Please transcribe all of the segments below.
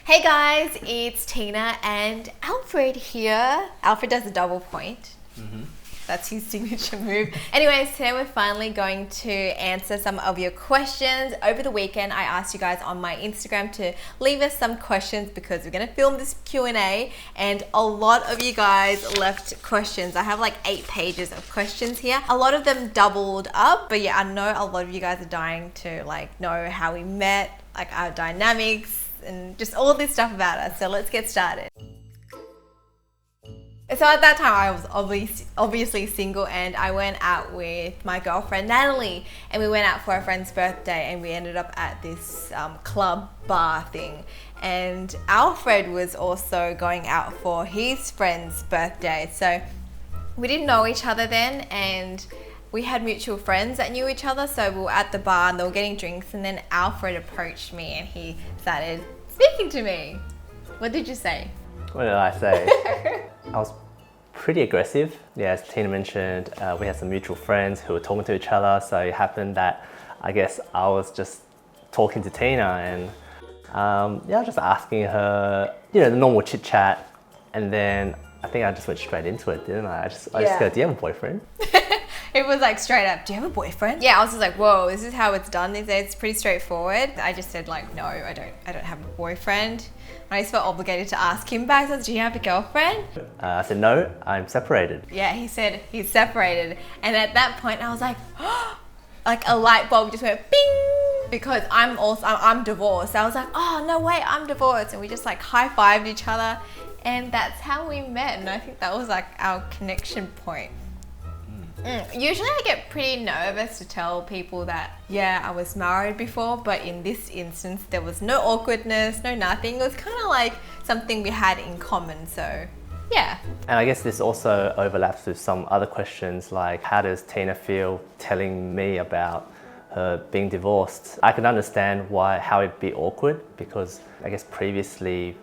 Hey guys, it's Tina and Alfred here. Alfred does a double point. That's his signature move. Anyways, today we're finally going to answer some of your questions. Over the weekend, I asked you guys on my Instagram to leave us some questions because we're gonna film this Q&A, and a lot of you guys left questions. I have like 8 pages of questions here. A lot of them doubled up, but yeah, I know a lot of you guys are dying to like know how we met, like our dynamics, and just all this stuff about us. So let's get started. So at that time I was obviously single, and I went out with my girlfriend Natalie, and we went out for a friend's birthday, and we ended up at this club bar thing. And Alfred was also going out for his friend's birthday. So we didn't know each other then, and we had mutual friends that knew each other. So we were at the bar and they were getting drinks, and then Alfred approached me and he started speaking to me. What did you say? What did I say? I was pretty aggressive. Yeah, as Tina mentioned, we had some mutual friends who were talking to each other. So it happened that I guess I was just talking to Tina and yeah, just asking her, you know, the normal chit chat. And then I think I just went straight into it, didn't I? I just go, do you have a boyfriend? It was like straight up, do you have a boyfriend? Yeah, I was just like, whoa, this is how it's done these days. It's pretty straightforward. I just said like, no, I don't have a boyfriend. I just felt obligated to ask him back. I said, do you have a girlfriend? I said, no, I'm separated. Yeah, he said he's separated. And at that point I was like, like a light bulb just went bing, because I'm divorced. I was like, oh, no way, I'm divorced. And we just like high-fived each other. And that's how we met. And I think that was like our connection point. Usually I get pretty nervous to tell people that, yeah, I was married before, but in this instance, there was no awkwardness, no nothing. It was kind of like something we had in common, so yeah. And I guess this also overlaps with some other questions like, how does Tina feel telling me about her being divorced? I can understand how it'd be awkward, because I guess previously,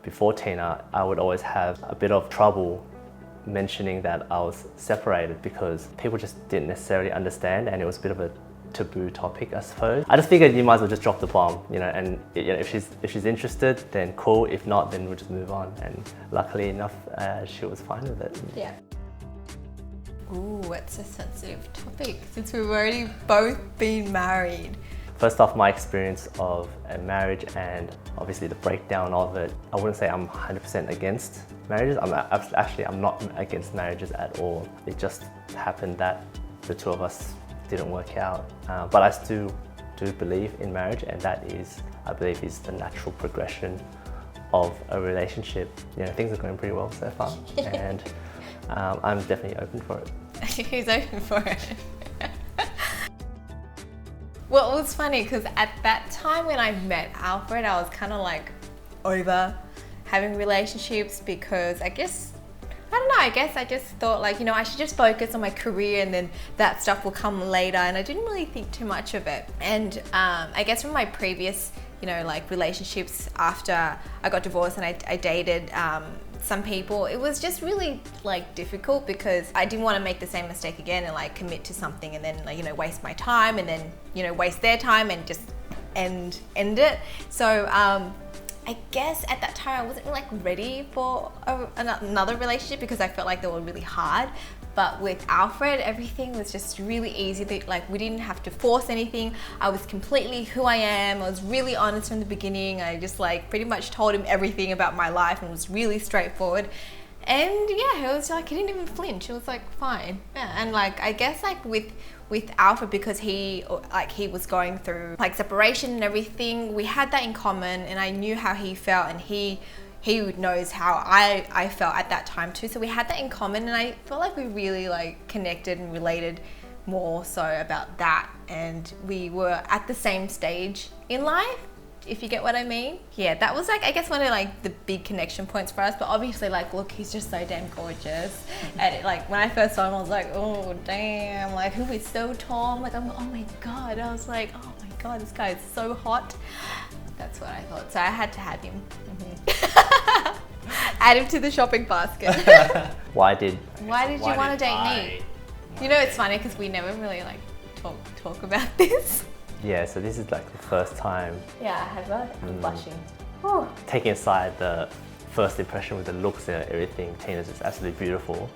before Tina, I would always have a bit of trouble mentioning that I was separated because people just didn't necessarily understand, and it was a bit of a taboo topic, I suppose. I just figured you might as well just drop the bomb, you know, and you know, if she's interested, then cool. If not, then we'll just move on. And luckily enough, she was fine with it. Yeah. Ooh, it's a sensitive topic since we've already both been married. First off, my experience of a marriage and obviously the breakdown of it, I wouldn't say I'm 100% against marriages. I'm not against marriages at all. It just happened that the two of us didn't work out. But I still do believe in marriage, and that is, I believe, is the natural progression of a relationship. You know, things are going pretty well so far, and I'm definitely open for it. He's open for it. Well, it was funny because at that time when I met Alfred, I was kind of like over having relationships because I guess I just thought like, you know, I should just focus on my career and then that stuff will come later, and I didn't really think too much of it. And I guess from my previous, you know, like relationships after I got divorced and I dated some people, it was just really like difficult because I didn't want to make the same mistake again and like commit to something and then like, you know, waste my time and then, you know, waste their time and just end it. So I guess at that time I wasn't like ready for another relationship because I felt like they were really hard. But with Alfred, everything was just really easy. Like, we didn't have to force anything. I was completely who I am. I was really honest from the beginning. I just like pretty much told him everything about my life and was really straightforward. And yeah, it was like, he didn't even flinch. It was like, fine. Yeah. And like, I guess like with Alfred, because he was going through like separation and everything, we had that in common, and I knew how he felt, and he knows how I felt at that time too. So we had that in common, and I felt like we really like connected and related more so about that. And we were at the same stage in life, if you get what I mean. Yeah, that was like, I guess one of like the big connection points for us. But obviously like, look, he's just so damn gorgeous. And like when I first saw him, I was like, oh damn, like who is so tall? I'm like, oh my God. I was like, oh my God, this guy is so hot. That's what I thought. So I had to have him. Add him to the shopping basket. Why did you want to date me? You know, it's funny because we never really like talk about this. Yeah, so this is like the first time. Yeah, I have I'm blushing. Whew. taking aside the first impression with the looks and everything, Tina's just absolutely beautiful.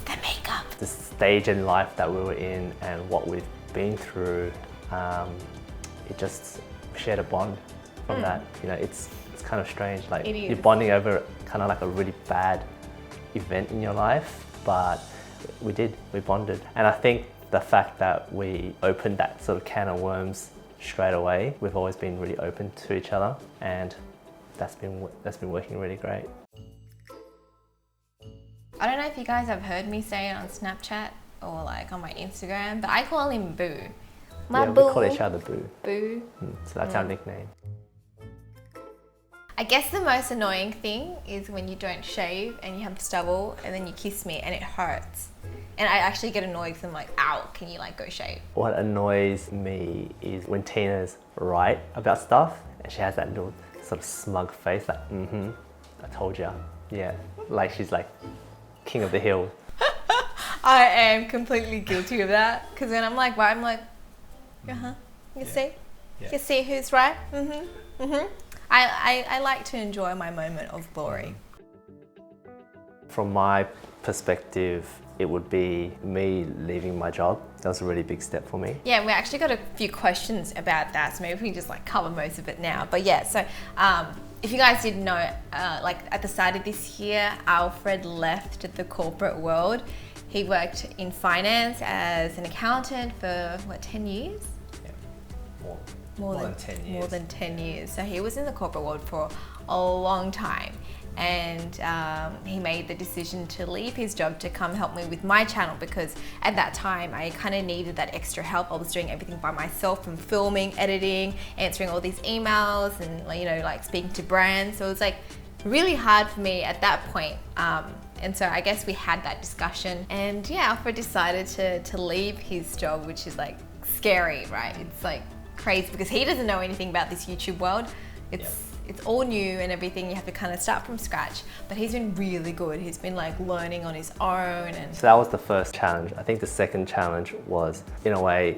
The makeup. The stage in life that we were in and what we've been through, it just shared a bond from that. You know, it's kind of strange. Like you're bonding over kind of like a really bad event in your life, but we bonded. And I think the fact that we opened that sort of can of worms straight away, we've always been really open to each other, and that's been working really great. I don't know if you guys have heard me say it on Snapchat or like on my Instagram, but I call him Boo. My yeah, boo. we call each other Boo. Boo. So that's our nickname. I guess the most annoying thing is when you don't shave and you have stubble and then you kiss me and it hurts. And I actually get annoyed because I'm like, ow, can you like go shave? What annoys me is when Tina's right about stuff and she has that little sort of smug face like, I told ya. Yeah, like she's like king of the hill. I am completely guilty of that because when I'm like, right, I'm like, you see? Yeah. You see who's right? I like to enjoy my moment of glory. From my perspective, it would be me leaving my job. That was a really big step for me. Yeah, we actually got a few questions about that, so maybe we can just like cover most of it now. But yeah, so if you guys didn't know, like at the start of this year, Alfred left the corporate world. He worked in finance as an accountant for what, 10 years? Yeah, More than 10 years. More than 10 years. So he was in the corporate world for a long time. And he made the decision to leave his job to come help me with my channel because at that time I kind of needed that extra help. I was doing everything by myself, from filming, editing, answering all these emails and, you know, like speaking to brands. So it was like really hard for me at that point. And so I guess we had that discussion, and yeah, Alfred decided to leave his job, which is like scary, right? It's like crazy because he doesn't know anything about this YouTube world. It's all new and everything. You have to kind of start from scratch, but he's been really good. He's been like learning on his own. And so that was the first challenge. I think the second challenge was, in a way,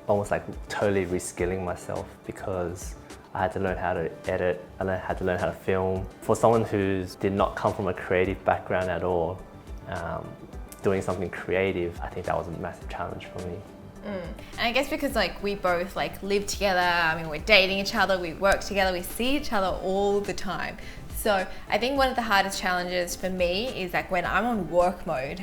almost like totally reskilling myself because I had to learn how to edit, and I had to learn how to film. For someone who did not come from a creative background at all, doing something creative, I think that was a massive challenge for me. And I guess because like we both like live together, I mean we're dating each other, we work together, we see each other all the time. So I think one of the hardest challenges for me is like when I'm on work mode,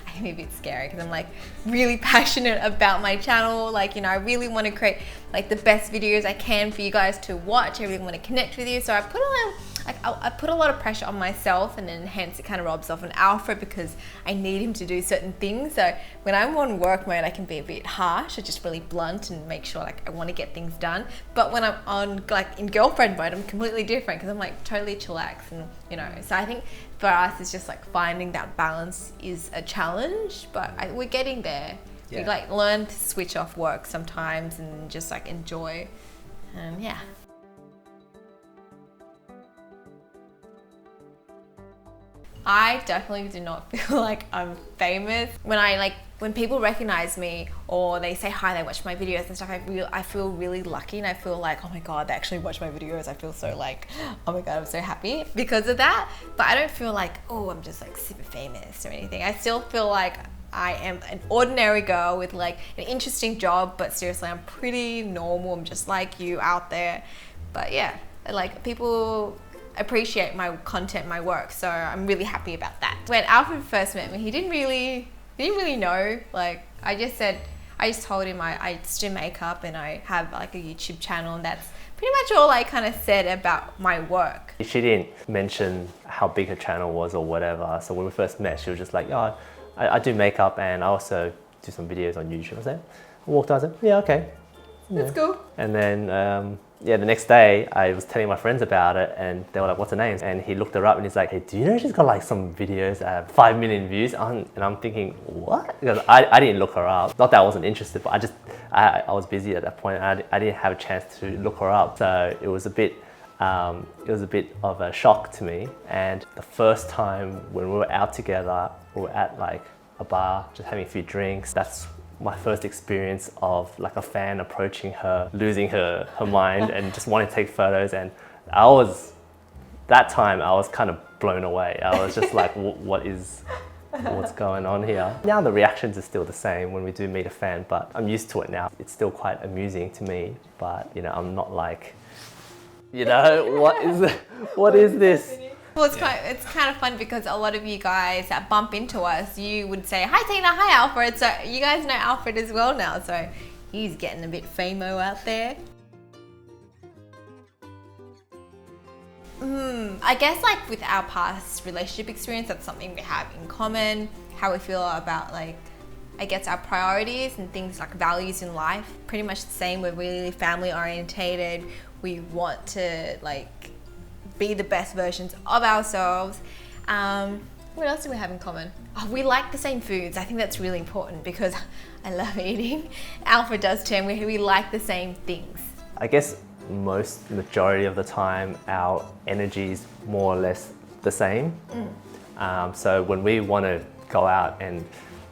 I can be a bit scary because I'm like really passionate about my channel. Like, you know, I really want to create like the best videos I can for you guys to watch. I really want to connect with you. So I put a lot of pressure on myself, and then hence it kind of robs off on Alfred because I need him to do certain things. So when I'm on work mode, I can be a bit harsh or just really blunt and make sure like I want to get things done. But when I'm on like in girlfriend mode, I'm completely different because I'm like totally chillax, and you know. So I think for us, it's just like finding that balance is a challenge, but we're getting there. Yeah. We like learn to switch off work sometimes and just like enjoy, and yeah. I definitely do not feel like I'm famous. When people recognize me or they say hi, they watch my videos and stuff, I feel really lucky, and I feel like, oh my God, they actually watch my videos. I feel so like, oh my God, I'm so happy because of that. But I don't feel like, oh, I'm just like super famous or anything. I still feel like I am an ordinary girl with like an interesting job, but seriously, I'm pretty normal. I'm just like you out there. But yeah, like people appreciate my content, my work, so I'm really happy about that. When Alfred first met me, he didn't really know. Like I just told him I just do makeup and I have like a YouTube channel, and that's pretty much all I kind of said about my work. She didn't mention how big her channel was or whatever, so when we first met, she was just like, oh, I do makeup and I also do some videos on YouTube. I walked out and said, yeah, okay. That's cool. And then the next day I was telling my friends about it, and they were like, what's her name? And he looked her up and he's like, hey, do you know she's got like some videos that have 5 million views on? And I'm thinking, what? Because I didn't look her up. Not that I wasn't interested, but I was busy at that point. And I didn't have a chance to look her up. So it was a bit of a shock to me. And the first time when we were out together, we were at like a bar, just having a few drinks. That's my first experience of like a fan approaching her, losing her mind and just wanting to take photos, and that time I was kind of blown away. I was just like, what's going on here? Now the reactions are still the same when we do meet a fan, but I'm used to it now. It's still quite amusing to me, but I'm not like, what is this? Well, it's kind of fun because a lot of you guys that bump into us, you would say, hi Tina, hi Alfred. So you guys know Alfred as well now, so he's getting a bit famo out there. I guess like with our past relationship experience, that's something we have in common, how we feel about like, I guess our priorities and things like values in life, pretty much the same. We're really family orientated. We want to like be the best versions of ourselves. What else do we have in common? Oh, we like the same foods. I think that's really important because I love eating. Alfred does too, and we like the same things. I guess majority of the time our energy is more or less the same. So when we want to go out and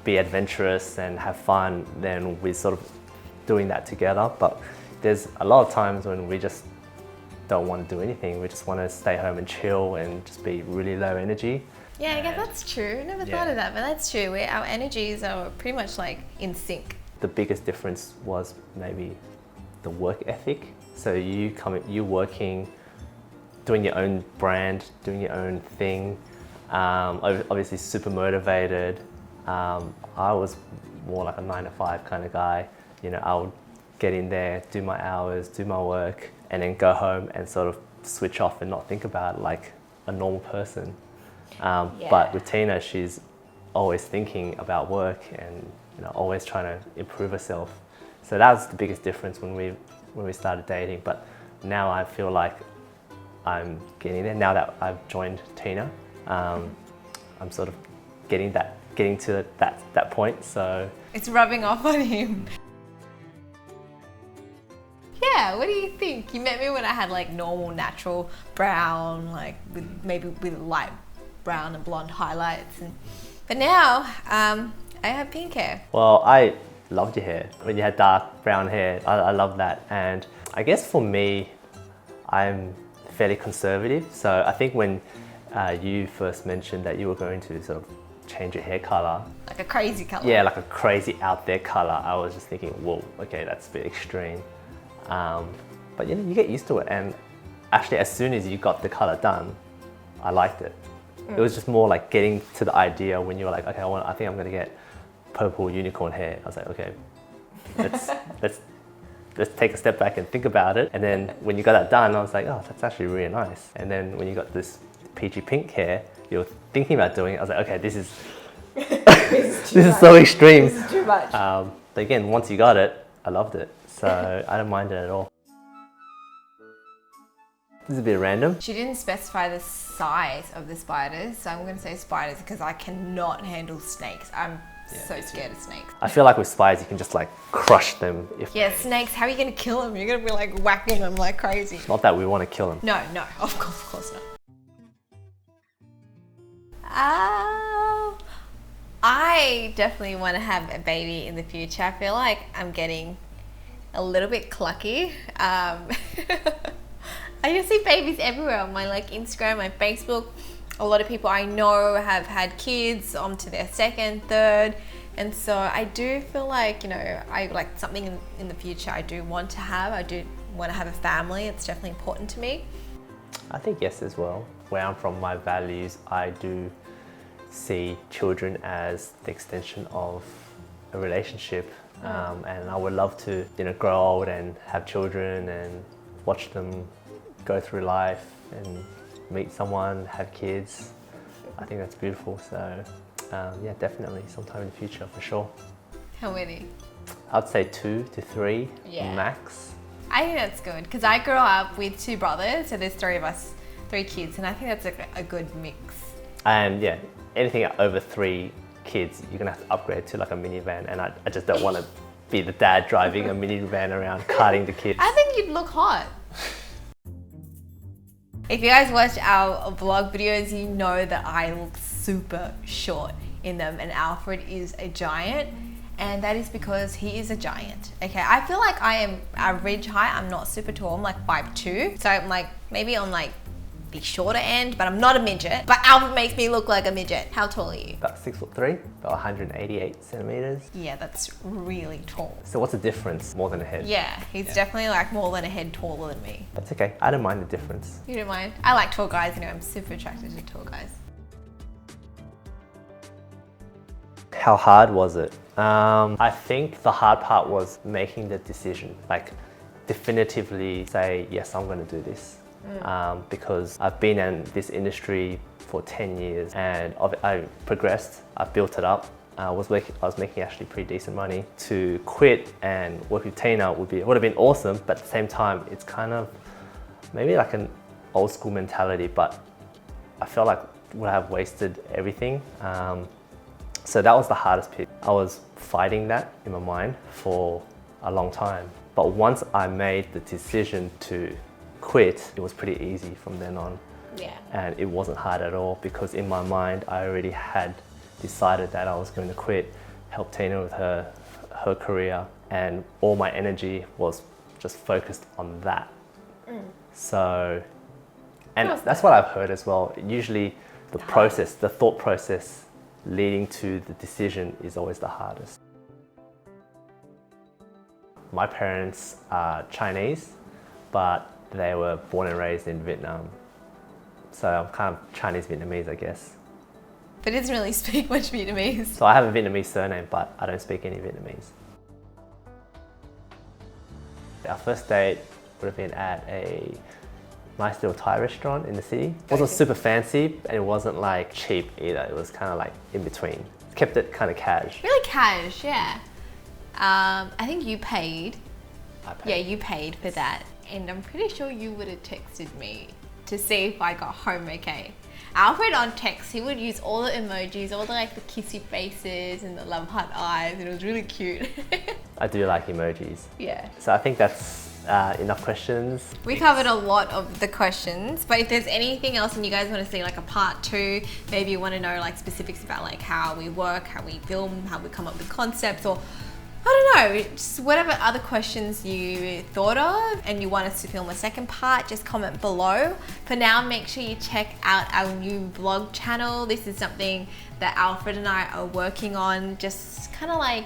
be adventurous and have fun, then we're sort of doing that together. But there's a lot of times when we just don't want to do anything. We just want to stay home and chill and just be really low energy. Yeah, I guess that's true. I never thought of that, but that's true. Our energies are pretty much like in sync. The biggest difference was maybe the work ethic. So you're working, doing your own brand, doing your own thing, obviously super motivated. I was more like a 9-to-5 kind of guy. I would get in there, do my hours, do my work, and then go home and sort of switch off and not think about it like a normal person. But with Tina, she's always thinking about work and always trying to improve herself. So that was the biggest difference when we started dating. But now I feel like I'm getting there. Now that I've joined Tina, I'm sort of getting to that point. So it's rubbing off on him. Yeah, what do you think? You met me when I had like normal, natural brown, like with light brown and blonde highlights, but now I have pink hair. Well, I loved your hair when you had dark brown hair. I love that, and I guess for me, I'm fairly conservative. So I think when you first mentioned that you were going to sort of change your hair color, like a crazy color. Yeah, like a crazy out there color. I was just thinking, whoa, okay, that's a bit extreme. But you get used to it, and actually as soon as you got the color done, I liked it. It was just more like getting to the idea when you were like, okay, I think I'm gonna get purple unicorn hair. I was like, okay, let's take a step back and think about it. And then when you got that done, I was like, oh, that's actually really nice. And then when you got this peachy pink hair, you were thinking about doing it. I was like, okay, this is this is so extreme. This is too much. But again, once you got it, I loved it. So I don't mind it at all. This is a bit random. She didn't specify the size of the spiders, so I'm going to say spiders because I cannot handle snakes. I'm so scared of snakes. I feel like with spiders, you can just like crush them. Snakes, how are you going to kill them? You're going to be like whacking them like crazy. Not that we want to kill them. No, of course not. I definitely want to have a baby in the future. I feel like I'm getting a little bit clucky. I just see babies everywhere on my Instagram, my Facebook. A lot of people I know have had kids onto their second, third, and so I do feel like I like something in the future. I do want to have a family. It's definitely important to me. I think yes as well. Where I'm from, my values, I do see children as the extension of a relationship, and I would love to grow old and have children and watch them go through life and meet someone, have kids. I think that's beautiful. So yeah, definitely sometime in the future for sure. How many? I'd say 2 to 3 max. I think that's good because I grew up with 2 brothers, so there's 3 of us, 3 kids, and I think that's a good mix. And yeah, anything over 3 kids, you're gonna have to upgrade to like a minivan, and I just don't want to be the dad driving a minivan around carting the kids. I think you'd look hot. If you guys watch our vlog videos, you know that I look super short in them, and Alfred is a giant. and that is because he is a giant. Okay, I feel like I am average height. I'm not super tall. I'm like 5'2", so I'm like maybe on like the shorter end, but I'm not a midget. But Alfred makes me look like a midget. How tall are you? About 6'3", about 188 centimeters. Yeah, that's really tall. So what's the difference? More than a head? Yeah, he's definitely like more than a head taller than me. That's okay. I don't mind the difference. You don't mind? I like tall guys, you know, I'm super attracted to tall guys. How hard was it? I think the hard part was making the decision, like definitively say, yes, I'm going to do this. Because I've been in this industry for 10 years and I progressed, I built it up. I was making actually pretty decent money. To quit and work with Tina would have been awesome, but at the same time, it's kind of maybe like an old school mentality, but I felt like would have wasted everything. So that was the hardest bit. I was fighting that in my mind for a long time. But once I made the decision to quit, it was pretty easy from then on. Yeah. And it wasn't hard at all because in my mind, I already had decided that I was going to quit, help Tina with her career, and all my energy was just focused on that. So, and that's what I've heard as well. Usually the thought process leading to the decision is always the hardest. My parents are Chinese, but they were born and raised in Vietnam. So I'm kind of Chinese Vietnamese, I guess. But he doesn't really speak much Vietnamese. So I have a Vietnamese surname, but I don't speak any Vietnamese. Our first date would have been at a nice little Thai restaurant in the city. It wasn't super fancy and it wasn't like cheap either. It was kind of like in between. Kept it kind of cash. Really cash, yeah. I think you paid. I paid. Yeah, you paid for that. And I'm pretty sure you would have texted me to see if I got home okay. Alfred on text, he would use all the emojis, all the like the kissy faces and the love heart eyes, and it was really cute. I do like emojis. Yeah. So I think that's enough questions. We covered a lot of the questions, but if there's anything else and you guys want to see like a part 2, maybe you want to know like specifics about like how we work, how we film, how we come up with concepts, or I don't know, just whatever other questions you thought of and you want us to film a second part, just comment below. For now, make sure you check out our new vlog channel. This is something that Alfred and I are working on, just kind of like,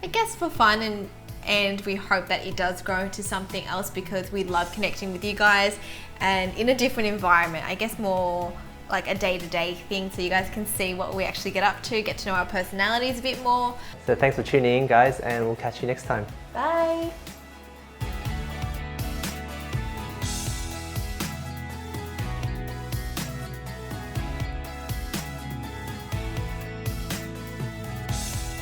I guess for fun, and we hope that it does grow into something else because we love connecting with you guys and in a different environment, I guess more like a day-to-day thing, so you guys can see what we actually get up to, get to know our personalities a bit more. So thanks for tuning in, guys, and we'll catch you next time. Bye.